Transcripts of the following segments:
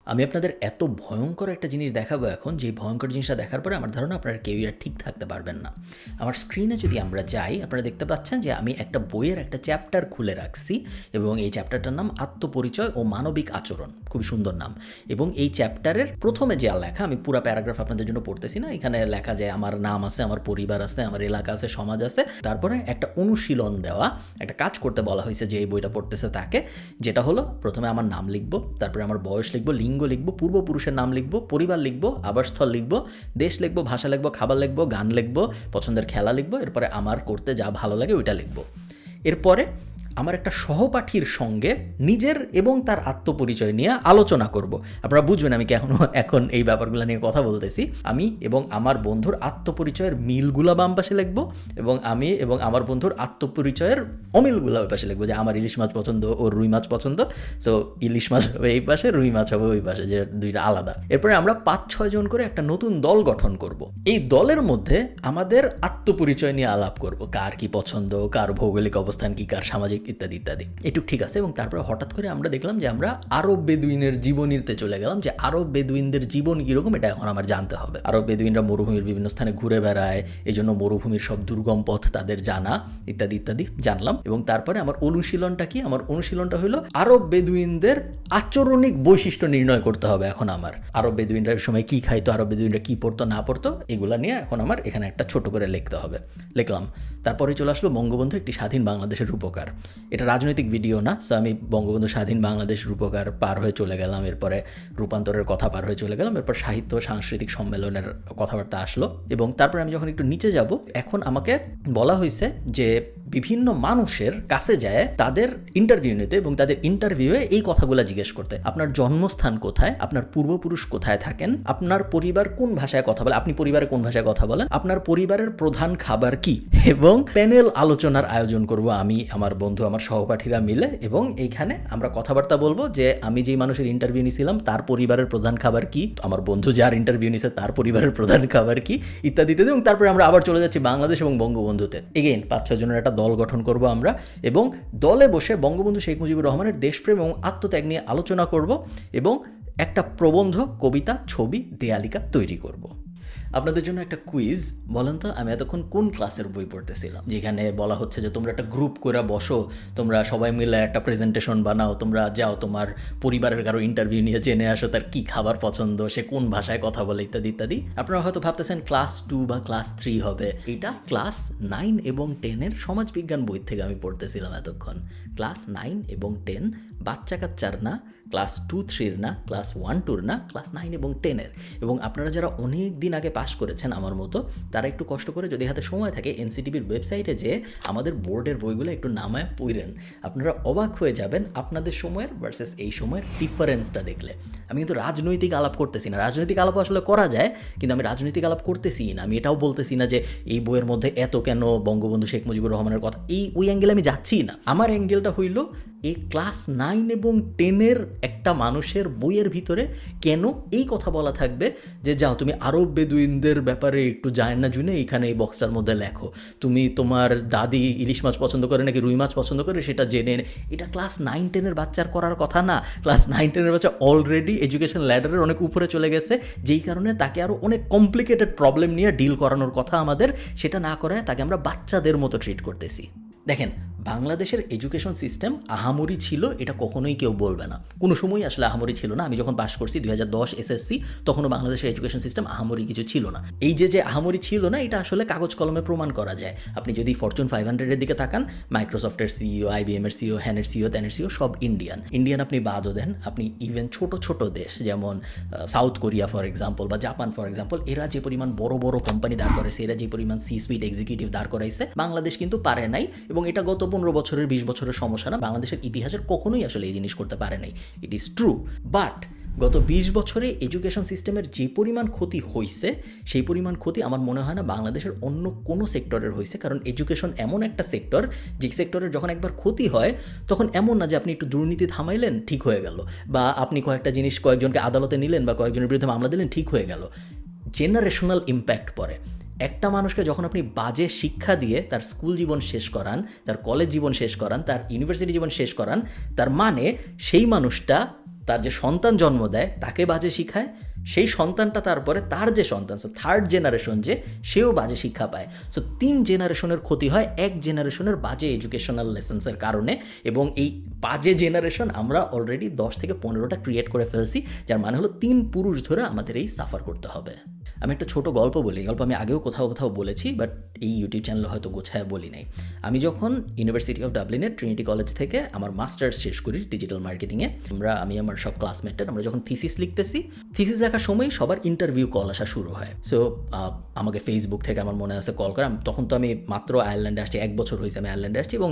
আমি আপনাদের এত ভয়ঙ্কর একটা জিনিস দেখাবো এখন, যে ভয়ঙ্কর জিনিসটা দেখার পরে আমার ধারণা আপনারা কেউই আর ঠিক থাকতে পারবেন না। আমার স্ক্রিনে যদি আমরা যাই, আপনারা দেখতে পাচ্ছেন যে আমি একটা বইয়ের একটা চ্যাপ্টার খুলে রাখছি এবং এই চ্যাপ্টারটার নাম আত্মপরিচয় ও মানবিক আচরণ। খুবই সুন্দর নাম। এবং এই চ্যাপ্টারের প্রথমে যে লেখা, আমি পুরো প্যারাগ্রাফ আপনাদের জন্য পড়তেছি না, এখানে লেখা যায় আমার নাম আছে, আমার পরিবার আছে, আমার এলাকা আছে, সমাজ আছে, তারপরে একটা অনুশীলন দেওয়া, একটা কাজ করতে বলা হয়েছে যে এই বইটা পড়তেছে তাকে, যেটা হলো প্রথমে আমার নাম লিখবো, তারপরে আমার বয়স লিখবো, লিঙ্গ লিখবো, পূর্বপুরুষের নাম লিখবো, পরিবার লিখবো, আবাসস্থল লিখবো, দেশ লিখবো, ভাষা লিখবো, খাবার লিখবো, গান লিখবো, পছন্দের খেলা লিখবো, এরপরে আমার করতে যা ভালো লাগে ওইটা লিখবো। এরপরে আমার একটা সহপাঠীর সঙ্গে নিজের এবং তার আত্মপরিচয় নিয়ে আলোচনা করব। আপনারা বুঝবেন আমি এখন এই ব্যাপারগুলো নিয়ে কথা বলতেছি। আমি এবং আমার বন্ধুর আত্মপরিচয়ের মিলগুলা বাম পাশে লিখবো এবং আমি এবং আমার বন্ধুর আত্মপরিচয়ের অমিলগুলা ওই পাশে লিখবো, যে আমার ইলিশ মাছ পছন্দ, ওর রুই মাছ পছন্দ, সো ইলিশ মাছ হবে এই পাশে, রুই মাছ হবে ওই পাশে, যে দুইটা আলাদা। এরপরে আমরা 5-6 জন করে একটা নতুন দল গঠন করব। এই দলের মধ্যে আমাদের আত্মপরিচয় নিয়ে আলাপ করব, কার কি পছন্দ, কার ভৌগোলিক অবস্থান কি, কার সামাজিক ইত্যাদি ইত্যাদি। এটুক ঠিক আছে। এবং তারপরে হঠাৎ করে আমরা দেখলাম যে আমরা আরব বেদুইনের জীবনীতে চলে গেলাম, যে আরব বেদুইনদের জীবন কীরকম এটা এখন আমার জানতে হবে। আরব বেদুইনরা মরুভূমির বিভিন্ন স্থানে ঘুরে বেড়ায়, এই জন্য মরুভূমির সব দুর্গম পথ তাদের জানা, ইত্যাদি ইত্যাদি জানলাম। এবং তারপরে আমার অনুশীলনটা কি? আমার অনুশীলনটা হলো আরব বেদুইনদের আচরণিক বৈশিষ্ট্য নির্ণয় করতে হবে। এখন আমার আরব বেদুইনরা সময় কি খাইতো, আরব বেদুইনরা কি পড়তো না পড়তো, এগুলা নিয়ে এখন আমার এখানে একটা ছোট করে লিখতে হবে। লিখলাম। তারপরে চলে আসলো বঙ্গবন্ধু একটি স্বাধীন বাংলাদেশের রূপকার। এটা রাজনৈতিক ভিডিও না, সো আমি বঙ্গবন্ধু স্বাধীন বাংলাদেশ রূপকার পার হয়ে চলে গেলাম, এরপরে রূপান্তরের কথা পার হয়ে চলে গেলাম, এরপর সাহিত্য সাংস্কৃতিক সম্মেলনের কথাবার্তা আসলো। এবং তারপরে আমি যখন একটু নিচে যাব, এখন আমাকে বলা হয়েছে যে বিভিন্ন মানুষের কাছে যায় তাদের ইন্টারভিউ নিতে এবং তাদের ইন্টারভিউয়ে এই কথাগুলো জিজ্ঞেস করতে। আপনার জন্মস্থান কোথায়, আপনার পূর্বপুরুষ কোথায় থাকেন, আপনার পরিবার কোন ভাষায় কথা বলে, আপনি পরিবারে কোন ভাষায় কথা বলেন, আপনার পরিবারের প্রধান খাবার কি। এবং প্যানেল আলোচনার আয়োজন করব আমি, আমার বন্ধু, আমার সহপাঠীরা মিলে। এবং এইখানে আমরা কথাবার্তা বলবো যে আমি যেই মানুষের ইন্টারভিউ নিয়েছিলাম তার পরিবারের প্রধান খাবার কি, আমার বন্ধু যার ইন্টারভিউ নিয়েছে তার পরিবারের প্রধান খাবার কি, ইত্যাদি ইত্যাদি। এবং তারপরে আমরা আবার চলে যাচ্ছি বাংলাদেশ এবং বঙ্গবন্ধুতে। এগেইন 5-6 জনের একটা দল গঠন করব আমরা, এবং দলে বসে বঙ্গবন্ধু শেখ মুজিবুর রহমানের দেশপ্রেম এবং আত্মত্যাগ নিয়ে আলোচনা করব এবং একটা প্রবন্ধ, কবিতা, ছবি, দেয়ালিকা তৈরি করব। আপনাদের জন্য একটা কুইজ। বলেন তো, আমি এতক্ষণ কোন ক্লাসের বই পড়তেছিলাম, যেখানে বলা হচ্ছে যে তোমরা একটা গ্রুপ করে বসো, তোমরা সবাই মিলে একটা প্রেজেন্টেশন বানাও, তোমরা যাও তোমার পরিবারের কারো ইন্টারভিউ নিয়ে জেনে আসো তার কী খাবার পছন্দ, সে কোন ভাষায় কথা বলে, ইত্যাদি ইত্যাদি। আপনারা হয়তো ভাবতেছেন ক্লাস 2 বা ক্লাস 3 হবে। এটা ক্লাস 9 এবং 10-এর সমাজবিজ্ঞান বই থেকে আমি পড়তেছিলাম এতক্ষণ। ক্লাস 9 এবং 10 বাচ্চা কাচ্চার না, ক্লাস 2-3-র না, ক্লাস 1-2-র না, ক্লাস 9 এবং 10-এর। এবং আপনারা যারা অনেক দিন আগে পাস করেছেন আমার মতো, তারা একটু কষ্ট করে যদি হাতে সময় থাকে এনসিটিভির ওয়েবসাইটে যে আমাদের বোর্ডের বইগুলো একটু নামায় পড়েন। আপনারা অবাক হয়ে যাবেন আপনাদের সময়ের ভার্সেস এই সময়ের ডিফারেন্সটা দেখলে। আমি কিন্তু রাজনৈতিক আলাপ করতেছি না, রাজনৈতিক আলাপ আসলে করা যায়, কিন্তু আমি রাজনৈতিক আলাপ করতেছি না। আমি এটাও বলতেছি না যে এই বইয়ের মধ্যে এত কেন বঙ্গবন্ধু শেখ মুজিবুর রহমানের কথা, ওই অ্যাঙ্গেলে আমি যাচ্ছি না। আমার অ্যাঙ্গেলটা হইল এই ক্লাস 9 এবং 10-এর একটা মানুষের বইয়ের ভিতরে কেন এই কথা বলা থাকবে যে যাও তুমি আরব বেদুইনদের ব্যাপারে একটু জানেন না জুনে এখানে এই বক্সটার মধ্যে লেখো, তুমি তোমার দাদি ইলিশ মাছ পছন্দ করে নাকি রুই মাছ পছন্দ করে সেটা জেনে। এটা ক্লাস 9-10-এর বাচ্চার করার কথা না। ক্লাস 9-10-এর বাচ্চা অলরেডি এডুকেশন ল্যাডারের অনেক উপরে চলে গেছে, যেই কারণে তাকে আরও অনেক কমপ্লিকেটেড প্রবলেম নিয়ে ডিল করানোর কথা আমাদের। সেটা না করে তাকে আমরা বাচ্চাদের মতো ট্রিট করতেছি। দেখেন, বাংলাদেশের এডুকেশন সিস্টেম আহামরি ছিল এটা কখনোই কেউ বলবে না, কোনো সময়ই আসলে আহামরি ছিল না। আমি যখন পাস করছি 2010 এসএসসি, তখনও বাংলাদেশের এডুকেশন সিস্টেম আহামরি কিছু ছিল না। এই যে আহামরি ছিল না, এটা আসলে কাগজ কলমে প্রমাণ করা যায়। আপনি যদি ফরচুন 500-এর দিকে তাকান, মাইক্রোসফটের সিইও, আইবিএমের সিইও, হ্যানের সিইও, ত্যানের সিইও সব ইন্ডিয়ান আপনি বাদও দেন, আপনি ইভেন ছোট ছোট দেশ যেমন সাউথ কোরিয়া ফর এক্সাম্পল বা জাপান ফর এক্সাম্পল, এরা যে পরিমাণ বড় বড় কোম্পানি দাঁড় করাইছে, এরা যে পরিমাণ সি-সুইট এক্সিকিউটিভ দাঁড় করাইছে, বাংলাদেশ কিন্তু পারে নাই। এবং এটা গত 15 বছরের 20 বছরের সমস্যা না, বাংলাদেশের ইতিহাসের কখনোই আসলে এই জিনিস করতে পারে নাই। It is true. বাট গত 20 বছরে এডুকেশন সিস্টেমের যে পরিমাণ ক্ষতি হয়েছে, সেই পরিমাণ ক্ষতি আমার মনে হয় না বাংলাদেশের অন্য কোনো সেক্টরের হয়েছে। কারণ এডুকেশন এমন একটা সেক্টর, যে সেক্টরের যখন একবার ক্ষতি হয় তখন এমন না যে আপনি একটু দুর্নীতি থামাইলেন ঠিক হয়ে গেল, বা আপনি কয়েকটা জিনিস কয়েকজনকে আদালতে নিলেন বা কয়েকজনের বিরুদ্ধে মামলা দিলেন ঠিক হয়ে গেল। জেনারেশনাল ইম্প্যাক্ট পড়ে। একটা মানুষকে যখন আপনি বাজে শিক্ষা দিয়ে তার স্কুল জীবন শেষ করান, তার কলেজ জীবন শেষ করান, তার ইউনিভার্সিটি জীবন শেষ করান, তার মানে সেই মানুষটা তার যে সন্তান জন্ম দেয় তাকে বাজে শিখায়, সেই সন্তানটা তারপরে তার যে সন্তান, সো থার্ড জেনারেশন যে, সেও বাজে শিক্ষা পায়। সো 3 জেনারেশনের ক্ষতি হয় এক জেনারেশনের বাজে এডুকেশনাল লেসেন্সের কারণে। এবং এই বাজে জেনারেশন আমরা অলরেডি 10 থেকে 15টা ক্রিয়েট করে ফেলছি, যার মানে হলো 3 পুরুষ ধরে আমাদের এই সাফার করতে হবে। আমি একটা ছোট গল্প বলি, গল্প আমি আগেও কোথাও বলেছি, বাট এই ইউটিউব চ্যানেলে হয়তো গোছায় বলি নাই। আমি যখন ইউনিভার্সিটি অফ ডাবলিনের ট্রিনিটি কলেজ থেকে আমার মাস্টার্স শেষ করি ডিজিটাল মার্কেটিংয়ে, আমি আমার সব ক্লাসমেটদের আমরা যখন থিসিস লিখতেছি, থিসিস লেখার সময় সবার ইন্টারভিউ কল আসা শুরু হয়। সো আমাকে ফেসবুক থেকে আমার মনে আছে কল করে, তখন তো আমি মাত্র আয়ারল্যান্ডে আসছি, 1 বছর হয়েছে আমি আয়ারল্যান্ডে আসছি, এবং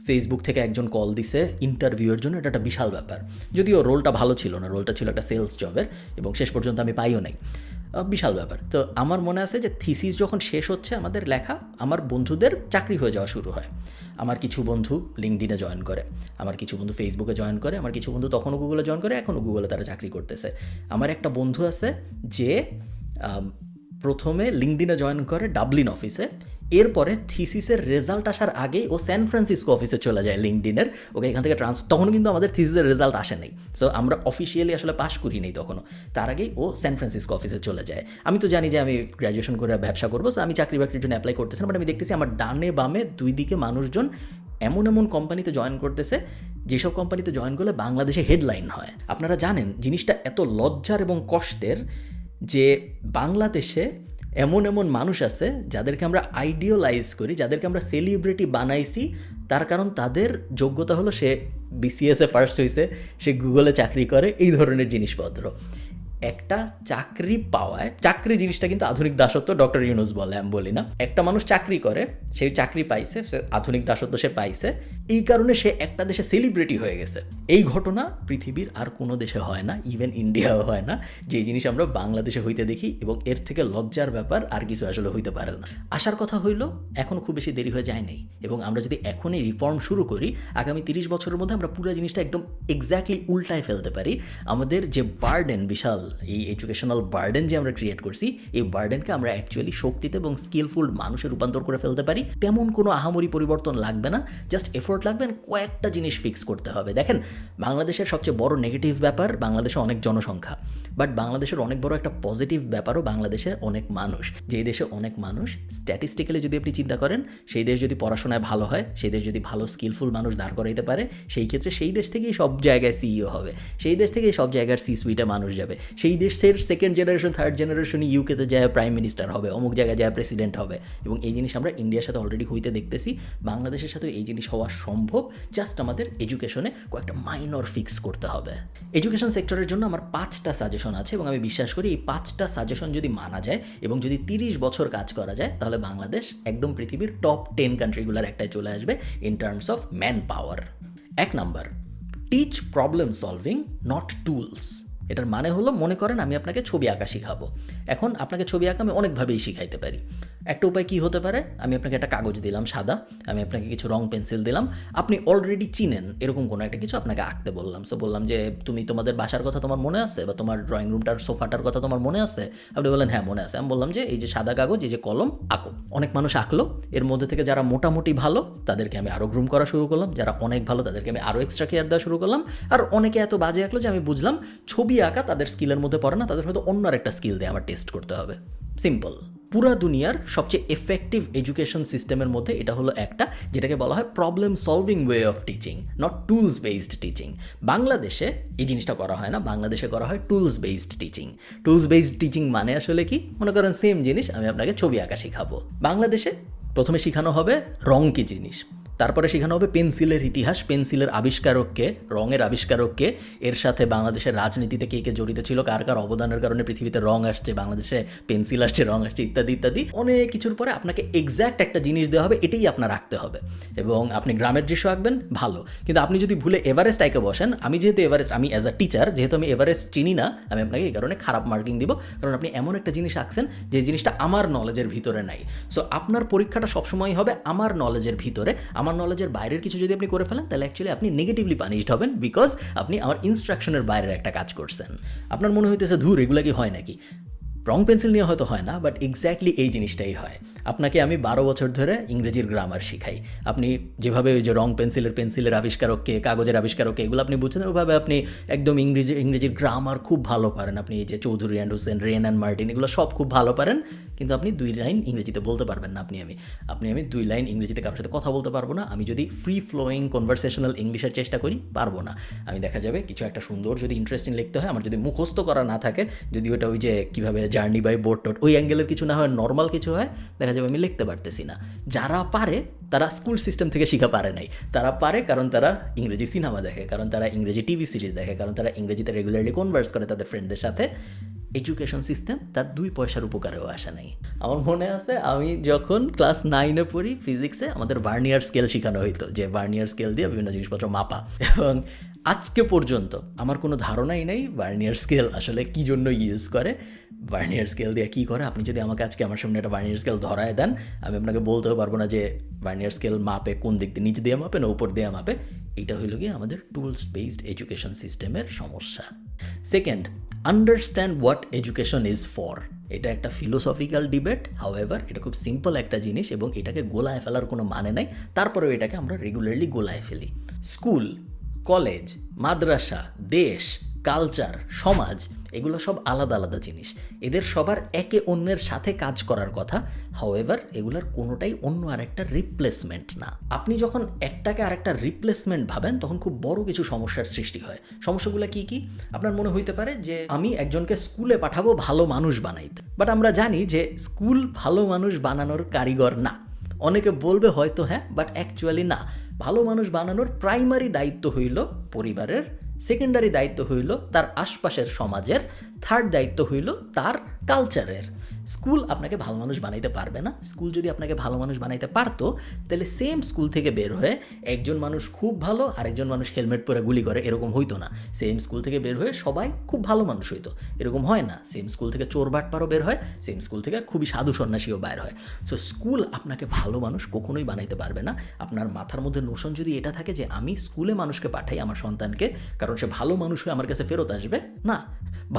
ফেসবুক থেকে একজন কল দিছে ইন্টারভিউয়ের জন্য। এটা একটা বিশাল ব্যাপার, যদিও রোলটা ভালো ছিল না, রোলটা ছিল একটা সেলস জবের, এবং শেষ পর্যন্ত আমি পাইও নাই। বিশাল ব্যাপার। তো আমার মনে আছে যে থিসিস যখন শেষ হচ্ছে আমাদের লেখা, আমার বন্ধুদের চাকরি হয়ে যাওয়া শুরু হয়। আমার কিছু বন্ধু লিঙ্কডিনে জয়েন করে, আমার কিছু বন্ধু ফেসবুকে জয়েন করে, আমার কিছু বন্ধু তখনও গুগলে জয়েন করে, এখনও গুগলে তারা চাকরি করতেছে। আমার একটা বন্ধু আছে যে প্রথমে লিঙ্কডিনে জয়েন করে ডাবলিন অফিসে, এরপরে থিসিসের রেজাল্ট আসার আগেই ও স্যান ফ্রান্সিসকো অফিসে চলে যায় লিঙ্কডিনের। ওকে এখান থেকে তখনও কিন্তু আমাদের থিসিসের রেজাল্ট আসে নাই, সো আমরা অফিসিয়ালি আসলে পাস করি নাই তখনও। তার আগেই ও স্যান ফ্রান্সিসকো অফিসে চলে যায়। আমি তো জানি যে আমি গ্র্যাজুয়েশন করে ব্যবসা করবো, সো আমি চাকরি বাকরির জন্য অ্যাপ্লাই করতেছি না, বাট আমি দেখতেছি আমার ডানে বামে 2 দিকে মানুষজন এমন কোম্পানিতে জয়েন করতেছে যেসব কোম্পানিতে জয়েন করলে বাংলাদেশে হেডলাইন হয়। আপনারা জানেন জিনিসটা এত লজ্জার এবং কষ্টের যে বাংলাদেশে এমন মানুষ আছে যাদেরকে আমরা আইডিয়ালাইজ করি, যাদেরকে আমরা সেলিব্রিটি বানাইছি, তার কারণ তাদের যোগ্যতা হলো সে বিসিএসে ফার্স্ট হয়েছে, সে গুগলে চাকরি করে, এই ধরনের জিনিসপত্র। একটা চাকরি পাওয়ায়, চাকরি জিনিসটা কিন্তু আধুনিক দাসত্ব, ডক্টর ইউনুস বলে, আমি বলি না। একটা মানুষ চাকরি করে, সেই চাকরি পাইছে, সে আধুনিক দাসত্ব সে পাইছে, এই কারণে সে একটা দেশে সেলিব্রিটি হয়ে গেছে। এই ঘটনা পৃথিবীর আর কোনো দেশে হয় না, ইভেন ইন্ডিয়াও হয় না, যে জিনিস আমরা বাংলাদেশে হইতে দেখি, এবং এর থেকে লজ্জার ব্যাপার আর কিছু আসলে হইতে পারে না। আসার কথা হইল এখন খুব বেশি দেরি হয়ে যায় নাই, এবং আমরা যদি এখনই রিফর্ম শুরু করি, আগামী 30 বছরের মধ্যে আমরা পুরো জিনিসটা একদম এক্স্যাক্টলি উল্টায় ফেলতে পারি। আমাদের যে বার্ডেন, বিশাল এই এডুকেশনাল বার্ডেন যে আমরা ক্রিয়েট করছি, এই বার্ডেনকে আমরা অ্যাকচুয়ালি শক্তিতে এবং স্কিলফুল মানুষে রূপান্তর করে ফেলতে পারি। তেমন কোনো আহামরি পরিবর্তন লাগবে না, জাস্ট এফোর্ট লাগবে, কয়েকটা জিনিস ফিক্স করতে হবে। দেখেন, বাংলাদেশের সবচেয়ে বড় নেগেটিভ ব্যাপার বাংলাদেশে অনেক জনসংখ্যা, বাট বাংলাদেশের অনেক বড় একটা পজিটিভ ব্যাপারও বাংলাদেশে অনেক মানুষ। যেই দেশে অনেক মানুষ, স্ট্যাটিস্টিক্যালি যদি আপনি চিন্তা করেন, সেই দেশ যদি পড়াশোনায় ভালো হয়, সেই দেশ যদি ভালো স্কিলফুল মানুষ দাঁড় করাইতে পারে, সেই ক্ষেত্রে সেই দেশ থেকেই সব জায়গায় সিইও হবে, সেই দেশ থেকেই সব জায়গার সি সুইটে মানুষ যাবে, সেই দেশের সেকেন্ড জেনারেশন থার্ড জেনারেশন ইউকেতে যায় প্রাইম মিনিস্টার হবে, অমুক জায়গায় যায় প্রেসিডেন্ট হবে। এবং এই জিনিস আমরা ইন্ডিয়ার সাথে অলরেডি হইতে দেখতেছি, বাংলাদেশের সাথে এই জিনিস হওয়া সম্ভব, জাস্ট আমাদের এডুকেশনে কয়েকটা মাইনর ফিক্স করতে হবে। এডুকেশন সেক্টরের জন্য আমার 5টা সাজেশন আছে, এবং আমি বিশ্বাস করি এই 5টা সাজেশন যদি মানা যায় এবং যদি 30 বছর কাজ করা যায়, তাহলে বাংলাদেশ একদম পৃথিবীর টপ 10 কান্ট্রিগুলোর একটাই চলে আসবে in terms of man power. 1 number, teach problem solving, not tools. এটার মানে হলো, মনে করেন আমি আপনাকে ছবি আঁকা শিখাবো। এখন আপনাকে ছবি আঁকা আমি অনেকভাবেই শিখাইতে পারি। একটা উপায় কী হতে পারে, আমি আপনাকে একটা কাগজ দিলাম সাদা, আমি আপনাকে কিছু রং পেন্সিল দিলাম, আপনি অলরেডি চিনেন এরকম কোনো একটা কিছু আপনাকে আঁকতে বললাম। সো বললাম যে তুমি তোমাদের বাসার কথা তোমার মনে আছে, বা তোমার ড্রয়িং রুমটার সোফাটার কথা তোমার মনে আছে? আপনি বললেন হ্যাঁ মনে আছে। আমি বললাম যে এই যে সাদা কাগজ, এই যে কলম, আঁকো। অনেক মানুষ আঁকলো, এর মধ্যে থেকে যারা মোটামুটি ভালো তাদেরকে আমি আরও গ্রুম করা শুরু করলাম, যারা অনেক ভালো তাদেরকে আমি আরও এক্সট্রা কেয়ার দেওয়া শুরু করলাম, আর অনেকে এত বাজে আঁকলো যে আমি বুঝলাম ছবি আঁকা তাদের স্কিলের মধ্যে পড়ে না, তাদের হয়তো অন্য একটা স্কিল দিয়ে আমার টেস্ট করতে হবে। সিম্পল। পুরা দুনিয়ার সবচেয়ে এফেক্টিভ এডুকেশন সিস্টেমের মধ্যে এটা হলো একটা, যেটাকে বলা হয় problem solving way of teaching, not tools based teaching. বাংলাদেশে এই জিনিসটা করা হয় না, বাংলাদেশে করা হয় tools based teaching. Tools based teaching মানে আসলে কি, মনে করেন সেম জিনিস আমি আপনাকে ছবি আঁকা শেখাবো। বাংলাদেশে প্রথমে শেখানো হবে রং কি জিনিস, তারপরে শেখানো হবে পেন্সিলের ইতিহাস, পেন্সিলের আবিষ্কারককে, রঙের আবিষ্কারককে, এর সাথে বাংলাদেশের রাজনীতিতে কে কে জড়িত ছিল, কার কার অবদানের কারণে পৃথিবীতে রং আসছে, বাংলাদেশে পেন্সিল আসছে, রং আসছে, ইত্যাদি ইত্যাদি। অনেক কিছুর পরে আপনাকে এক্স্যাক্ট একটা জিনিস দেওয়া হবে, এটাই আপনার রাখতে হবে। এবং আপনি গ্রামের দৃশ্য আঁকবেন, ভালো, কিন্তু আপনি যদি ভুলে এভারেস্ট আঁকে বসেন, আমি যেহেতু এভারেস্ট, আমি অ্যাজ আ টিচার যেহেতু আমি এভারেস্ট চিনি না, আমি আপনাকে এই কারণে খারাপ মার্কিং দিব, কারণ আপনি এমন একটা জিনিস আঁকছেন যে জিনিসটা আমার নলেজের ভিতরে নাই। সো আপনার পরীক্ষাটা সবসময় হবে আমার নলেজের ভিতরে, আমার নলেজের বাইরের কিছু যদি আপনি করে ফেলেন, তাহলে অ্যাকচুয়ালি আপনি নেগেটিভলি পানিশড হবেন, বিকজ আপনি আমার ইনস্ট্রাকশনের বাইরের একটা কাজ করছেন। আপনার মনে হইতেছে ধুর এগুলো কি হয় নাকি, রং পেন্সিল নিয়ে হয়তো হয় না, বাট এক্স্যাক্টলি এই জিনিসটাই হয়। আপনাকে আমি 12 বছর ধরে ইংরেজির গ্রামার শিখাই, আপনি যেভাবে ওই যে রং পেন্সিলের আবিষ্কারককে, কাগজের আবিষ্কারককে এগুলো আপনি বুঝছেন, ওইভাবে আপনি একদম ইংরেজির গ্রামার খুব ভালো পারেন। আপনি এই যে Chowdhury and Hossain, Wren and Martin এগুলো সব খুব ভালো পারেন, কিন্তু আপনি 2 লাইন ইংরেজিতে বলতে পারবেন না। আমি 2 লাইন ইংরেজিতে কারোর সাথে কথা বলতে পারবো না। আমি যদি ফ্রি ফ্লোয়িং কনভারসেশনাল ইংলিশের চেষ্টা করি, পারবো না। আমি দেখা যাবে কিছু একটা সুন্দর যদি ইন্টারেস্টিং লিখতে হয়, আমার যদি মুখস্থ করা না থাকে, যদি ওটা ওই যে কীভাবে জার্নি বাই বোট টোট ওই অ্যাঙ্গেলের কিছু না হয়, নর্মাল কিছু হয়, দেখা যাবে আমি লিখতে পারতেছি না। যারা পারে তারা স্কুল সিস্টেম থেকে শিখা পারে নাই, তারা পারে কারণ তারা ইংরেজি সিনেমা দেখে, কারণ তারা ইংরেজি টিভি সিরিজ দেখে, কারণ তারা ইংরেজিতে রেগুলারলি কনভার্স করে তাদের ফ্রেন্ডদের সাথে। এডুকেশন সিস্টেম তার 2 পয়সার উপকারেও আসে নাই। আমার মনে আছে আমি যখন ক্লাস 9-এ পড়ি, ফিজিক্সে আমাদের ভার্নিয়ার স্কেল শেখানো হইতো, যে ভার্নিয়ার স্কেল দিয়ে বিভিন্ন জিনিসপত্র মাপা, এবং আজকে পর্যন্ত আমার কোনো ধারণাই নেই ভার্নিয়ার স্কেল আসলে কী জন্য ইউজ করে, ভার্নিয়ার স্কেল দিয়ে কী করে। আপনি যদি আমাকে আজকে আমার সামনে একটা ভার্নিয়ার স্কেল ধরায় দেন, আমি আপনাকে বলতেও পারবো না যে ভার্নিয়ার স্কেল মাপে কোন দিক দিয়ে, নিচে দিয়ে মাপে না উপর দিয়ে মাপে। এটা হইল গিয়ে আমাদের টুলস বেসড এডুকেশন সিস্টেমের সমস্যা। Second, understand what education is for. এটা একটা ফিলোসফিক্যাল ডিবেট, হাউএভার এটা খুব সিম্পল একটা জিনিস এবং এটাকে গোলায় ফেলার কোনো মানে নাই, তারপরেও এটাকে আমরা রেগুলারলি গোলায় ফেলি। স্কুল, কলেজ, মাদ্রাসা, দেশ, কালচার, সমাজ, এগুলো সব আলাদা আলাদা জিনিস, এদের সবার একে অন্যের সাথে কাজ করার কথা। হাউএভার এগুলোর কোনোটাই অন্য আরেকটা রিপ্লেসমেন্ট না। আপনি যখন একটাকে আরেকটা রিপ্লেসমেন্ট ভাবেন, তখন খুব বড় কিছু সমস্যার সৃষ্টি হয়। সমস্যাগুলো কি কি? আপনার মনে হইতে পারে যে আমি একজনকে স্কুলে পাঠাবো ভালো মানুষ বানাইতে, বাট আমরা জানি যে স্কুল ভালো মানুষ বানানোর কারিগর না। অনেকে বলবে হয়তো হ্যাঁ, বাট অ্যাকচুয়ালি না। ভালো মানুষ বানানোর প্রাইমারি দায়িত্ব হইল পরিবারের, সেকেন্ডারি দায়িত্ব হইল তার আশপাশের সমাজের, থার্ড দায়িত্ব হইল তার কালচারের। স্কুল আপনাকে ভালো মানুষ বানাইতে পারবে না। স্কুল যদি আপনাকে ভালো মানুষ বানাইতে পারতো, তাহলে সেম স্কুল থেকে বের হয়ে একজন মানুষ খুব ভালো, আরেকজন মানুষ হেলমেট পরে গুলি করে, এরকম হইতো না। সেম স্কুল থেকে বের হয়ে সবাই খুব ভালো মানুষ হইতো, এরকম হয় না। সেম স্কুল থেকে চোর বাটপারও বের হয়, সেম স্কুল থেকে খুবই সাধু সন্ন্যাসীও বের হয়। সো স্কুল আপনাকে ভালো মানুষ কখনোই বানাইতে পারবে না। আপনার মাথার মধ্যে নোশন যদি এটা থাকে যে আমি স্কুলে মানুষকে পাঠাই আমার সন্তানকে কারণ সে ভালো মানুষ হয়ে আমার কাছে ফেরত আসবে, না।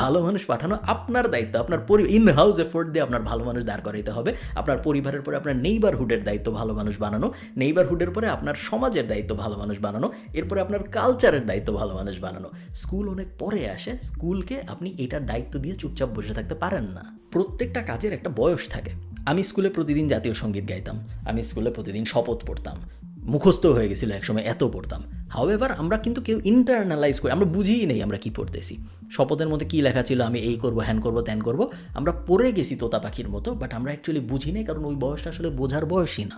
ভালো মানুষ পাঠানো আপনার দায়িত্ব, আপনার ইন হাউস এফোর্ট দিয়ে আপনার ভালো মানুষ দাঁড় করাইতে হবে। আপনার পরিবারের পরে আপনার নেইবারহুডের দায়িত্ব ভালো মানুষ বানানো, নেইবারহুডের পরে আপনার সমাজের দায়িত্ব ভালো মানুষ বানানো, এরপরে আপনার কালচারের দায়িত্ব ভালো মানুষ বানানো। স্কুল অনেক পরে আসে। স্কুলকে আপনি এটার দায়িত্ব দিয়ে চুপচাপ বসে থাকতে পারেন না। প্রত্যেকটা কাজের একটা বয়স থাকে। আমি স্কুলে প্রতিদিন জাতীয় সঙ্গীত গাইতাম, আমি স্কুলে প্রতিদিন শপথ পড়তাম, মুখস্থ হয়ে গেছিল একসময়, এত পড়তাম। হাউএভার আমরা কিন্তু কেউ ইন্টারনালাইজ করি, আমরা বুঝিই নেই আমরা কী পড়তেছি। শপথের মধ্যে কী লেখা ছিল, আমি এই করবো, হ্যান করবো, ত্যান করবো, আমরা পড়ে গেছি তোতা পাখির মতো, বাট আমরা অ্যাকচুয়ালি বুঝি নেই, কারণ ওই বয়সটা আসলে বোঝার বয়সই না।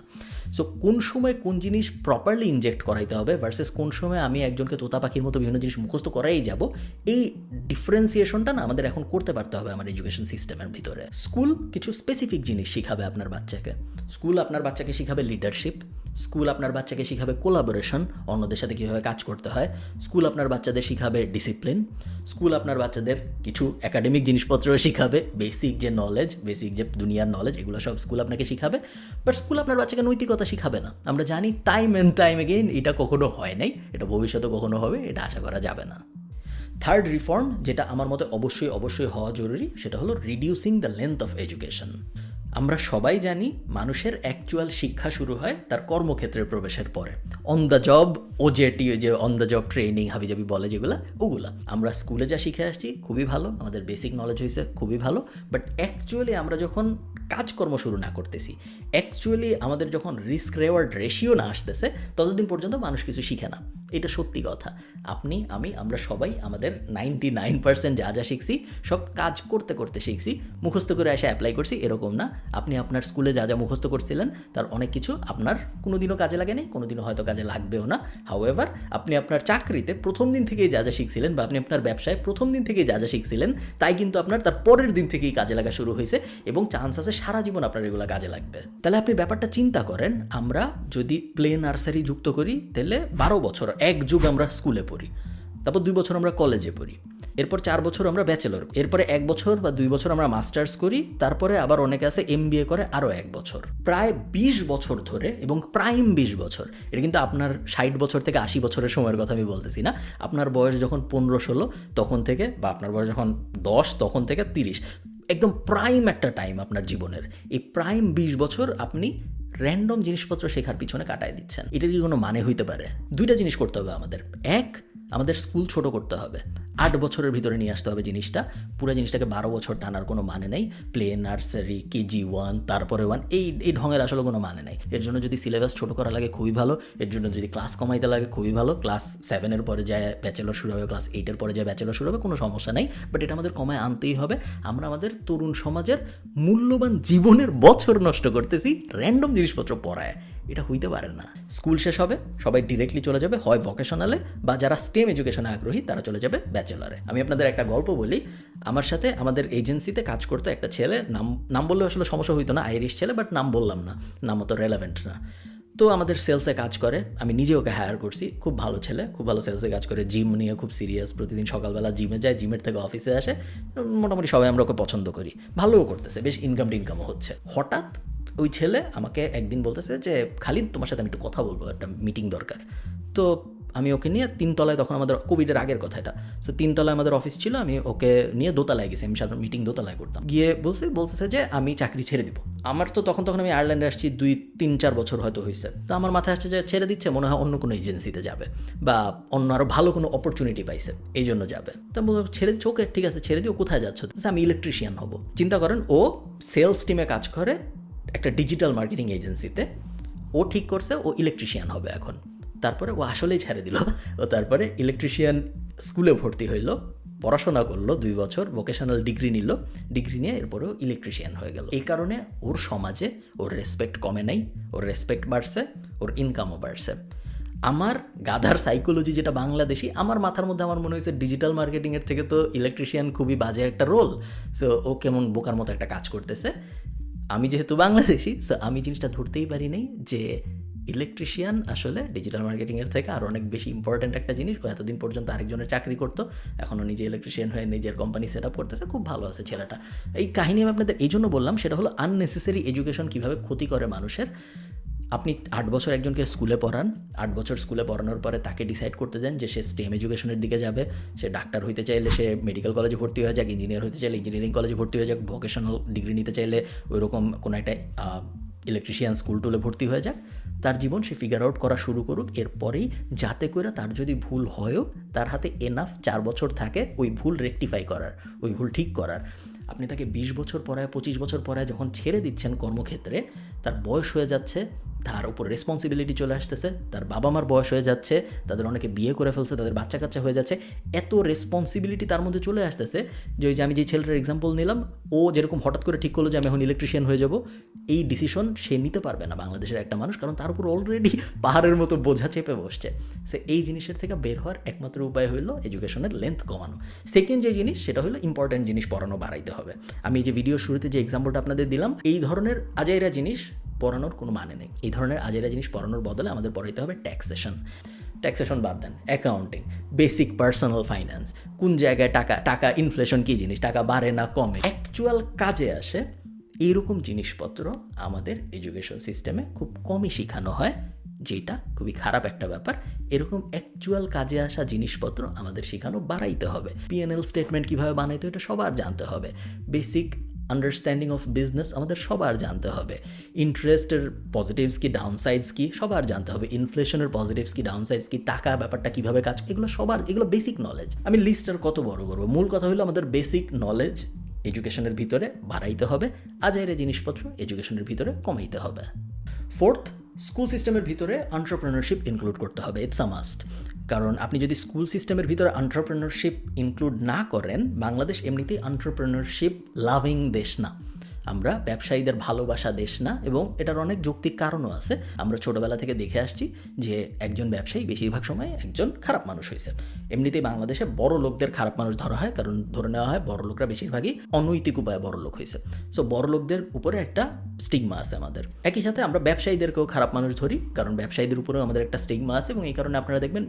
সো কোন সময় কোন জিনিস প্রপারলি ইনজেক্ট করাইতে হবে ভার্সেস কোন সময় আমি একজনকে তোতা পাখির মতো বিভিন্ন জিনিস মুখস্থ করাই যাব, এই ডিফারেন্সিয়েশনটা না আমাদের এখন করতে পারতে হবে আমার এডুকেশন সিস্টেমের ভিতরে। স্কুল কিছু স্পেসিফিক জিনিস শিখাবে আপনার বাচ্চাকে। স্কুল আপনার বাচ্চাকে শিখাবে লিডারশিপ, স্কুল আপনার বাচ্চাকে শিখাবে কোলাবোরেশন, অন্যদের সাথে কীভাবে কাজ করতে হয়। স্কুল আপনার বাচ্চাদের শিখাবে ডিসিপ্লিন। স্কুল আপনার বাচ্চাদের কিছু একাডেমিক জিনিসপত্রও শিখাবে, বেসিক যে নলেজ, বেসিক যে দুনিয়ার নলেজ, এগুলো সব স্কুল আপনাকে শিখাবে। বাট স্কুল আপনার বাচ্চাকে নৈতিকতা শিখাবে না। আমরা জানি টাইম অ্যান্ড টাইম এগেইন এটা কখনো হয় নাই, এটা ভবিষ্যতে কখনো হবে, এটা আশা করা যাবে না। থার্ড রিফর্ম, যেটা আমার মতে অবশ্যই হওয়া জরুরি, সেটা হলো reducing the length of education. আমরা সবাই জানি মানুষের অ্যাকচুয়াল শিক্ষা শুরু হয় তার কর্মক্ষেত্রে প্রবেশের পরে, অন দ্য জব, ওজেটি, যে অন দ্য জব ট্রেনিং হাবিজাবি বলে যেগুলো, ওগুলা। আমরা স্কুলে যা শিখে আসছি খুবই ভালো, আমাদের বেসিক নলেজ হয়েছে খুবই ভালো, বাট অ্যাকচুয়ালি আমরা যখন কাজকর্ম শুরু না করতেছি, অ্যাকচুয়ালি আমাদের যখন রিস্ক রেওয়ার্ড রেশিও না আসতেছে, ততদিন পর্যন্ত মানুষ কিছু শিখে না। এটা সত্যি কথা। আপনি, আমি, আমরা সবাই আমাদের 99% যা যা শিখছি সব কাজ করতে করতে শিখছি, মুখস্থ করে এসে অ্যাপ্লাই করছি এরকম না। আপনি আপনার স্কুলে যা যা মুখস্থ করছিলেন তার অনেক কিছু আপনার কোনো দিনও কাজে লাগেনি, কোনো দিনও হয়তো কাজে লাগবেও না। হাউএভার আপনি আপনার চাকরিতে প্রথম দিন থেকেই যা যা শিখছিলেন, বা আপনি আপনার ব্যবসায় প্রথম দিন থেকেই যা যা শিখছিলেন, তাই কিন্তু আপনার তার পরের দিন থেকেই কাজে লাগা শুরু হয়েছে, এবং চান্স আছে সারা জীবন আপনার এগুলো কাজে লাগবে। তাহলে আপনি ব্যাপারটা চিন্তা করেন, আমরা যদি প্লে নার্সারি যুক্ত করি, তাহলে 12 বছর এক যুগ আমরা স্কুলে পড়ি, তারপর 2 বছর আমরা কলেজে পড়ি, এরপর 4 বছর আমরা ব্যাচেলর, এরপরে 1 বছর বা 2 বছর আমরা মাস্টার্স করি, তারপরে আবার অনেকে আছে MBA করে আরও 1 বছর, প্রায় 20 বছর ধরে, এবং প্রাইম 20 বছর। এটা কিন্তু আপনার 60 বছর থেকে 80 বছরের সময়ের কথা আমি বলতেছি না, আপনার বয়স যখন 15-16 তখন থেকে, বা আপনার বয়স যখন 10 তখন থেকে 30, একদম প্রাইম একটা টাইম আপনার জীবনের। এই প্রাইম 20 বছর আপনি র্যান্ডম জিনিসপত্র শেখার পিছনে কাটায় দিচ্ছেন। এটার কি কোনো মানে হইতে পারে? দুইটা জিনিস করতে হবে আমাদের। এক, আমাদের স্কুল ছোট করতে হবে, 8 বছরের ভিতরে নিয়ে আসতে হবে জিনিসটা। পুরো জিনিসটাকে 12 বছর টানার কোনো মানে নেই। প্লে, নার্সারি, কেজি 1, তারপরে 1, এই ঢঙের আসলে কোনো মানে নেই। এর জন্য যদি সিলেবাস ছোট করা লাগে খুবই ভালো, এর জন্য যদি ক্লাস কমাইতে লাগে খুবই ভালো। ক্লাস 7-এর পরে যায় ব্যাচেলর শুরু হবে, ক্লাস 8-এর পরে যায় ব্যাচেলর শুরু হবে, কোনো সমস্যা নেই। বাট এটা আমাদের কমায় আনতেই হবে। আমরা আমাদের তরুণ সমাজের মূল্যবান জীবনের বছর নষ্ট করতেছি র্যান্ডম জিনিসপত্র পড়ায়। এটা হইতে পারে না। স্কুল শেষ হবে, সবাই ডিরেক্টলি চলে যাবে হয় ভোকেশনালে, বা যারা স্টেম এডুকেশনে আগ্রহী তারা চলে যাবে ব্যাচেলারে। আমি আপনাদের একটা গল্প বলি। আমার সাথে আমাদের এজেন্সিতে কাজ করতো একটা ছেলে, নাম বললে আসলে সমস্যা হইতো না, আইরিশ ছেলে, বাট নাম বললাম না, নাম অত রেলেভেন্ট না। তো আমাদের সেলসে কাজ করে, আমি নিজে ওকে হায়ার করছি। খুব ভালো ছেলে, খুব ভালো সেলসে কাজ করে, জিম নিয়ে খুব সিরিয়াস, প্রতিদিন সকালবেলা জিমে যায়, জিমের থেকে অফিসে আসে। মোটামুটি সবাই আমরা ওকে পছন্দ করি, ভালোও করতেছে, বেশ ইনকামও হচ্ছে। হঠাৎ ওই ছেলে আমাকে একদিন বলতেছে যে খালিদ, তোমার সাথে আমি একটু কথা বলবো, একটা মিটিং দরকার। তো আমি ওকে নিয়ে 3 তলায়, তখন আমাদের কোভিডের আগের কথা এটা, তো 3 তলায় আমাদের অফিস ছিল, আমি ওকে নিয়ে দোতলায় গেছি। আমি সাধারণ মিটিং দোতলায় করতাম। গিয়ে বলতেছে যে আমি চাকরি ছেড়ে দিব। আমার তো তখন আমি আয়ারল্যান্ডে আসছি 2-3-4 বছর হয়তো হয়েছে। তো আমার মাথায় আসছে যে ছেড়ে দিচ্ছে, মনে হয় অন্য কোনো এজেন্সিতে যাবে বা অন্য আরও ভালো কোনো অপরচুনিটি পাইছে, এই জন্য যাবে। তো ছেড়ে দিচ্ছ, ওকে ঠিক আছে ছেড়ে দিও, কোথায় যাচ্ছ? আমি ইলেকট্রিশিয়ান হব। চিন্তা করেন, ও সেলস টিমে কাজ করে একটা ডিজিটাল মার্কেটিং এজেন্সিতে। ও ঠিক করছে ও ইলেকট্রিশিয়ান হবে এখন। তারপরে ও আসলেই ছেড়ে দিল। ও তারপরে ইলেকট্রিশিয়ান স্কুলে ভর্তি হইল, পড়াশোনা করলো 2 বছর, ভোকেশনাল ডিগ্রি নিল, ডিগ্রি নিয়ে এরপরেও ইলেকট্রিশিয়ান হয়ে গেল। এই কারণে ওর সমাজে ওর রেসপেক্ট কমে নাই, ওর রেসপেক্ট বাড়ছে, ওর ইনকামও বাড়ছে। আমার গাধার সাইকোলজি যেটা বাংলাদেশি, আমার মাথার মধ্যে আমার মনে হয়েছে ডিজিটাল মার্কেটিংয়ের থেকে তো ইলেকট্রিশিয়ান খুবই বাজে একটা রোল। সো ও কেমন বোকার মতো একটা কাজ করতেছে। আমি যেহেতু বাংলাদেশি, সো আমি জিনিসটা ধরতেই পারি নাই যে ইলেকট্রিশিয়ান আসলে ডিজিটাল মার্কেটিংয়ের থেকে আরও অনেক বেশি ইম্পর্ট্যান্ট একটা জিনিস। ও এতদিন পর্যন্ত আরেকজনের চাকরি করতো, এখনও নিজে ইলেকট্রিশিয়ান হয়ে নিজের কোম্পানি সেট আপ করতেছে, খুব ভালো আছে ছেলেটা। এই কাহিনী আমি আপনাদের এই জন্য বললাম, সেটা হলো আননেসেসারি এডুকেশন কীভাবে ক্ষতি করে মানুষের। আপনি 8 বছর একজনকে স্কুলে পড়ান, 8 বছর স্কুলে পড়ানোর পরে তাকে ডিসাইড করতে দেন যে সে স্টেম এডুকেশনের দিকে যাবে। সে ডাক্তার হইতে চাইলে সে মেডিকেল কলেজে ভর্তি হয়ে যাক, ইঞ্জিনিয়ার হতে চাইলে ইঞ্জিনিয়ারিং কলেজে ভর্তি হয়ে যাক, ভোকেশনাল ডিগ্রি নিতে চাইলে ওইরকম কোনো একটা ইলেকট্রিশিয়ান স্কুল টুলে ভর্তি হয়ে যাক। তার জীবন সে ফিগার আউট করা শুরু করুক। এরপরেই যাতে করে তার যদি ভুল হয়ও, তার হাতে এনাফ 4 বছর থাকে ওই ভুল রেকটিফাই করার, ওই ভুল ঠিক করার। আপনি তাকে 20 বছর পড়ায়, 25 বছর পড়ায় যখন ছেড়ে দিচ্ছেন কর্মক্ষেত্রে, তার বয়স হয়ে যাচ্ছে, তার উপর রেসপন্সিবিলিটি চলে আসতেছে, তার বাবা মার বয়স হয়ে যাচ্ছে, তাদের অনেকে বিয়ে করে ফেলছে, তাদের বাচ্চা কাচ্চা হয়ে যাচ্ছে, এত রেসপন্সিবিলিটি তার মধ্যে চলে আসতেছে যে ওই যে আমি যে ছেলেটার এক্সাম্পল নিলাম, ও যেরকম হঠাৎ করে ঠিক করলো যে আমি এখন ইলেকট্রিশিয়ান হয়ে যাব, এই ডিসিশন সে নিতে পারবে না বাংলাদেশের একটা মানুষ, কারণ তার উপর অলরেডি পাহাড়ের মতো বোঝা চেপে বসছে। সে এই জিনিসের থেকে বের হওয়ার একমাত্র উপায় হলো এডুকেশনের লেন্থ কমানো। সেকেন্ড যে জিনিস, সেটা হলো ইম্পর্ট্যান্ট জিনিস পড়ানো বাড়াইতে হবে। আমি এই যে ভিডিও শুরুতে যে এক্সাম্পলটা আপনাদের দিলাম, এই ধরনের আজাইরা জিনিস পড়ানোর কোনো মানে নেই। এই ধরনের আজাইরা জিনিস পড়ানোর বদলে আমাদের পড়াইতে হবে ট্যাক্সেশন বাদ দেন, অ্যাকাউন্টিং, বেসিক পার্সোনাল ফাইন্যান্স, কোন জায়গায় টাকা ইনফ্লেশন কী জিনিস, টাকা বাড়ে না কমে, অ্যাকচুয়াল কাজে আসে, এইরকম জিনিসপত্র আমাদের এডুকেশন সিস্টেমে খুব কমই শেখানো হয়, যেটা খুবই খারাপ একটা ব্যাপার। এরকম অ্যাকচুয়াল কাজে আসা জিনিসপত্র আমাদের শেখানো বাড়াইতে হবে। P&L স্টেটমেন্ট কীভাবে বানাইতে হয় এটা সবার জানতে হবে। বেসিক আন্ডারস্ট্যান্ডিং অফ বিজনেস আমাদের সবার জানতে হবে। ইন্টারেস্টের পজিটিভস কি, ডাউনসাইডস কি সবার জানতে হবে। ইনফ্লেশনের পজিটিভস কি, ডাউনসাইডস কি, টাকা ব্যাপারটা কীভাবে কাজ, এগুলো বেসিক নলেজ। আমি লিস্টার কত বড় করবো, মূল কথা হলো আমাদের বেসিক নলেজ এডুকেশনের ভিতরে বাড়াইতে হবে, আজাইরে জিনিসপত্র এডুকেশনের ভিতরে কমাইতে হবে। ফোর্থ, স্কুল সিস্টেমের ভিতরে এন্টারপ্রেনারশিপ ইনক্লুড করতে হবে, ইটস আ মাস্ট। কারণ আপনি যদি স্কুল সিস্টেমের ভিতরে এন্টারপ্রেনারশিপ ইনক্লুড না করেন, বাংলাদেশ এমনিতেই এন্টারপ্রেনারশিপ লাভিং দেশ না, আমরা ব্যবসায়ীদের ভালোবাসা দেশ না, এবং এটার অনেক যৌক্তিক কারণও আছে। আমরা ছোটোবেলা থেকে দেখে আসছি যে একজন ব্যবসায়ী বেশিরভাগ সময় একজন খারাপ মানুষ হয়েছে। এমনিতেই বাংলাদেশে বড় লোকদের খারাপ মানুষ ধরা হয়, কারণ ধরে নেওয়া হয় বড় লোকরা বেশিরভাগই অনৈতিক উপায়ে বড় লোক হয়েছে। সো বড় লোকদের উপরে একটা স্টিগমা আছে আমাদের। একই সাথে আমরা ব্যবসায়ীদেরকেও খারাপ মানুষ ধরি, কারণ ব্যবসায়ীদের উপরেও আমাদের একটা স্টিগমা আছে, এবং এই কারণে আপনারা দেখবেন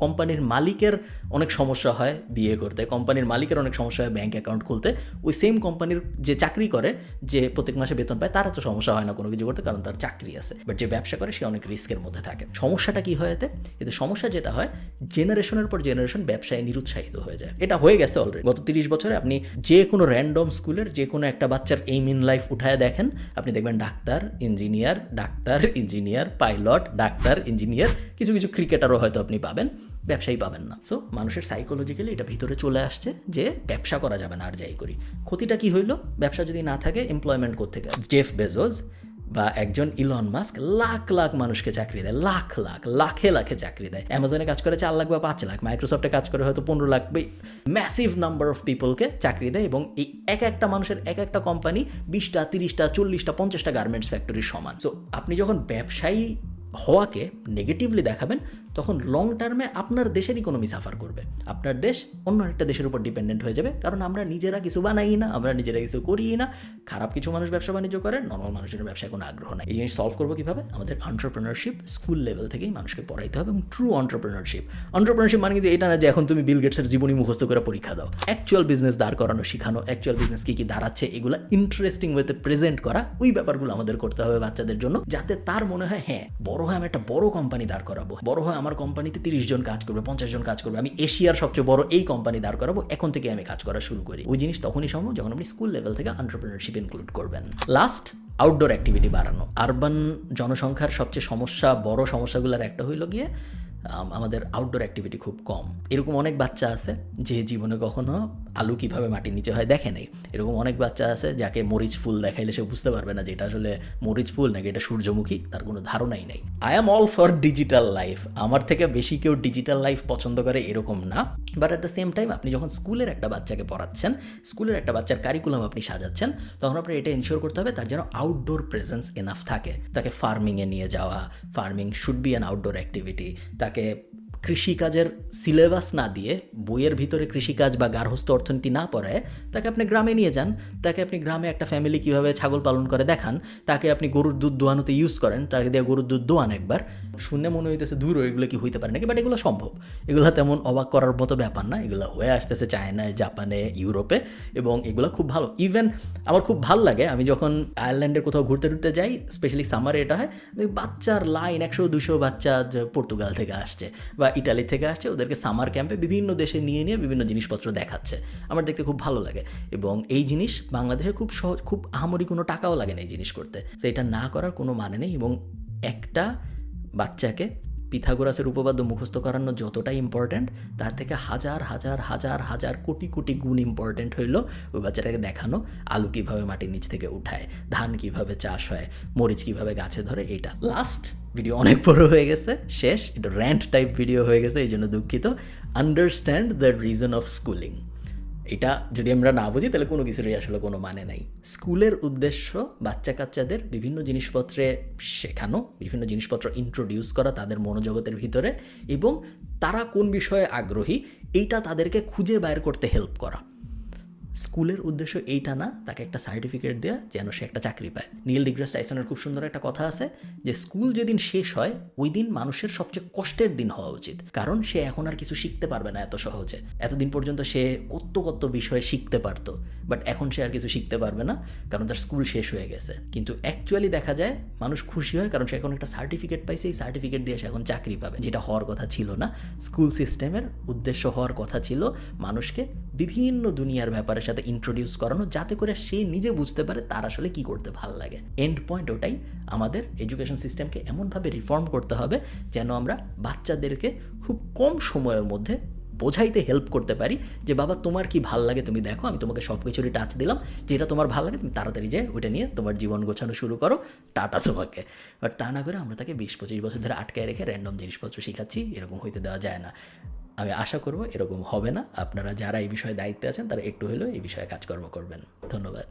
কোম্পানির মালিকের অনেক সমস্যা হয় বিয়ে করতে, কোম্পানির মালিকের অনেক সমস্যা হয় ব্যাঙ্ক অ্যাকাউন্ট খুলতে। ওই সেম কোম্পানির যে চাকরি করে, যে প্রত্যেক মাসে বেতন পায় তারা তো সমস্যা হয় না কোনো কিছু করতে, কারণ তার চাকরি আছে। বাট যে ব্যবসা করে সে অনেক রিস্কের মধ্যে থাকে। সমস্যাটা কি হয় এতে সমস্যা যেটা হয়, জেনারেশনের পর জেনারেশন ব্যবসায় নিরুৎসাহিত হয়ে যায়। এটা হয়ে গেছে অলরেডি। গত 30 বছরে আপনি যে কোনো র্যান্ডম স্কুলের যে কোনো একটা বাচ্চার এইম ইন লাইফ উঠায় দেখেন, আপনি দেখবেন doctor engineer pilot, doctor engineer, কিছু কিছু ক্রিকেটারও হয়তো আপনি পাবেন, ব্যবসায়ী পাবেন না। সো মানুষের সাইকোলজিক্যালি এটা ভিতরে চলে আসছে যে ব্যবসা করা যাবে না আর যাই করি। ক্ষতিটা কি হইলো? ব্যবসা যদি না থাকে এমপ্লয়মেন্ট কোত্থেকে? জেফ বেজোস বা একজন ইলন মাস্ক লাখ লাখ মানুষকে চাকরি দেয়, লাখে চাকরি দেয়। অ্যামাজনে কাজ করে 4 লাখ বা 5 লাখ, মাইক্রোসফটে কাজ করে হয়তো 15 লাখ, ম্যাসিভ নাম্বার অফ পিপলকে চাকরি দেয়। এবং এই একটা মানুষের একটা কোম্পানি 20টা 30টা 40টা 50টা গার্মেন্টস ফ্যাক্টরির সমান। সো আপনি যখন ব্যবসায়ী হওয়াকে নেগেটিভলি দেখাবেন, তখন লং টার্মে আপনার দেশের ইকোনমি সাফার করবে। আপনার দেশ অন্য একটা দেশের উপর ডিপেন্ডেন্ট হয়ে যাবে, কারণ আমরা নিজেরা কিছু বানাই না, আমরা নিজেরা কিছু করি না। খারাপ কিছু মানুষ ব্যবসা বাণিজ্য করে, নর্মাল মানুষের ব্যবসায় কোনো আগ্রহ নাই। এই জিনিস সলভ করবো কীভাবে? আমাদের এন্টারপ্রেনারশিপ স্কুল লেভেল থেকেই মানুষকে পড়াইতে হবে। এবং ট্রু এন্টারপ্রেনারশিপ মানে কিন্তু এটা না যে এখন তুমি বিল গেটসের জীবনী মুখস্থ করে পরীক্ষা দাও। অ্যাকচুয়াল বিজনেস দাঁড় করানো শেখানো, অ্যাকচুয়াল বিজনেস কী কী দাঁড়াচ্ছে এগুলো ইন্টারেস্টিং ওয়েতে প্রেজেন্ট করা, ওই ব্যাপারগুলো আমাদের করতে হবে বাচ্চাদের জন্য, যাতে তার মনে হয় হ্যাঁ বড় হয় আমি একটা বড় কোম্পানি দাঁড় করাবো, বড় হয় আমার কোম্পানিতে 30 জন কাজ করবে, 50 জন কাজ করবে, আমি এশিয়ার সবচেয়ে বড় এই কোম্পানি দাঁড় করাবো, এখন থেকে আমি কাজ করা শুরু করি। ওই জিনিস তখনই সম্ভব যখন আপনি স্কুল লেভেল থেকে এন্টারপ্রেনারশিপ ইনক্লুড করবেন। লাস্ট, আউটডোর অ্যাক্টিভিটি বাড়ানো। আরবান জনসংখ্যার সবচেয়ে বড় সমস্যাগুলোর একটা হইল গিয়ে আমাদের আউটডোর অ্যাক্টিভিটি খুব কম। এরকম অনেক বাচ্চা আছে যে জীবনে কখনো আলু কীভাবে মাটির নিচে হয় দেখে নেই। এরকম অনেক বাচ্চা আছে যাকে মরিচ ফুল দেখাইলে সে বুঝতে পারবে না যে এটা আসলে মরিচ ফুল নাকি এটা সূর্যমুখী, তার কোনো ধারণাই নেই। I am all for digital life. আমার থেকে বেশি কেউ ডিজিটাল লাইফ পছন্দ করে এরকম না। But at the same time আপনি যখন স্কুলের একটা বাচ্চাকে পড়াচ্ছেন, স্কুলের একটা বাচ্চার কারিকুলাম আপনি সাজাচ্ছেন, তখন আপনার এটা এনশিওর করতে হবে তার যেন আউটডোর প্রেজেন্স এনাফ থাকে। তাকে ফার্মিংয়ে নিয়ে যাওয়া, farming should be an outdoor activity. তাকে কৃষিকাজের সিলেবাস না দিয়ে, বইয়ের ভিতরে কৃষিকাজ বা গার্হস্থ্য অর্থনীতি না পড়ায় তাকে আপনি গ্রামে নিয়ে যান। তাকে আপনি গ্রামে একটা ফ্যামিলি কীভাবে ছাগল পালন করে দেখান। তাকে আপনি গরুর দুধ দোয়ানোতে ইউজ করেন, তাকে দিয়ে গরুর দুধ দোয়ান একবার। শুনে মনে হইতেছে দূর এগুলো কি হইতে পারে নাকি, বাট এগুলো সম্ভব। এগুলো তেমন অবাক করার মতো ব্যাপার না, এগুলো হয়ে আসতেছে চায়নায়, জাপানে, ইউরোপে, এবং এগুলো খুব ভালো। ইভেন আমার খুব ভালো লাগে, আমি যখন আয়ারল্যান্ডের কোথাও ঘুরতে যাই, স্পেশালি সামারে এটা হয়, বাচ্চার লাইন 100-200 বাচ্চা পর্তুগাল থেকে আসছে বা ইটালি থেকে আসছে, ওদেরকে সামার ক্যাম্পে বিভিন্ন দেশে নিয়ে বিভিন্ন জিনিসপত্র দেখাচ্ছে। আমার দেখতে খুব ভালো লাগে। এবং এই জিনিস বাংলাদেশে খুব সহজ, খুব আহামরি কোনো টাকাও লাগে না এই জিনিস করতে। তো এটা না করার কোনো মানে নেই। এবং একটা বাচ্চাকে পিথাগোরাসের উপপাদ্য মুখস্থ করানো যতটা ইম্পর্ট্যান্ট, তার থেকে হাজার হাজার হাজার হাজার কোটি কোটি গুণ ইম্পর্ট্যান্ট হইল ওই বাচ্চাটাকে দেখানো আলু কীভাবে মাটির নিচ থেকে উঠায়, ধান কীভাবে চাষ হয়, মরিচ কীভাবে গাছে ধরে। এইটা লাস্ট ভিডিও অনেক বড় হয়ে গেছে, শেষ। এটা র্যান্ট টাইপ ভিডিও হয়ে গেছে, এই জন্য দুঃখিত। Understand the reason of schooling. এটা যদি আমরা না বুঝি তাহলে কোনো কিছুরই আসলে কোনো মানে নাই। স্কুলের উদ্দেশ্য বাচ্চা কাচ্চাদের বিভিন্ন জিনিসপত্রে শেখানো, বিভিন্ন জিনিসপত্র ইন্ট্রোডিউস করা তাদের মনোজগতের ভিতরে, এবং তারা কোন বিষয়ে আগ্রহী এইটা তাদেরকে খুঁজে বের করতে হেল্প করা। স্কুলের উদ্দেশ্য এইটা না তাকে একটা সার্টিফিকেট দেওয়া যেন সে একটা চাকরি পায়। নীল ডিগ্রাস টাইসনের খুব সুন্দর একটা কথা আছে যে স্কুল যেদিন শেষ হয় ওই দিন মানুষের সবচেয়ে কষ্টের দিন হওয়া উচিত, কারণ সে এখন আর কিছু শিখতে পারবে না এত সহজে। এতদিন পর্যন্ত সে কত বিষয় শিখতে পারতো, বাট এখন সে আর কিছু শিখতে পারবে না কারণ তার স্কুল শেষ হয়ে গেছে। কিন্তু অ্যাকচুয়ালি দেখা যায় মানুষ খুশি হয় কারণ সে এখন একটা সার্টিফিকেট পাইছে, এই সার্টিফিকেট দিয়ে সে এখন চাকরি পাবে, যেটা হওয়ার কথা ছিল না। স্কুল সিস্টেমের উদ্দেশ্য হওয়ার কথা ছিল মানুষকে বিভিন্ন দুনিয়ার ব্যাপারে সাথে ইন্ট্রোডিউস করানো, যাতে করে সে নিজে বুঝতে পারে তার আসলে কি করতে ভালো লাগে। এন্ড পয়েন্ট ওটাই। আমাদের এডুকেশন সিস্টেমকে এমনভাবে রিফর্ম করতে হবে যেন আমরা বাচ্চাদেরকে খুব কম সময়ের মধ্যে বোঝাইতে হেল্প করতে পারি যে বাবা তোমার কি ভাল লাগে তুমি দেখো, আমি তোমাকে সব কিছুরই টাচ দিলাম, যেটা তোমার ভালো লাগে তুমি তাড়াতাড়ি যায় ওইটা নিয়ে তোমার জীবন গোছানো শুরু করো, টাটা তোমাকে। বাট তা না করে আমরা তাকে 20-25 বছর ধরে আটকায় রেখে র্যান্ডম জিনিসপত্র শেখাচ্ছি, এরকম হইতে দেওয়া যায় না। আমি আশা করব এরকম হবে না। আপনারা যারা এই বিষয়ে দায়িত্বে আছেন তারা একটু হলেও এই বিষয়ে কাজকর্ম করবেন। ধন্যবাদ।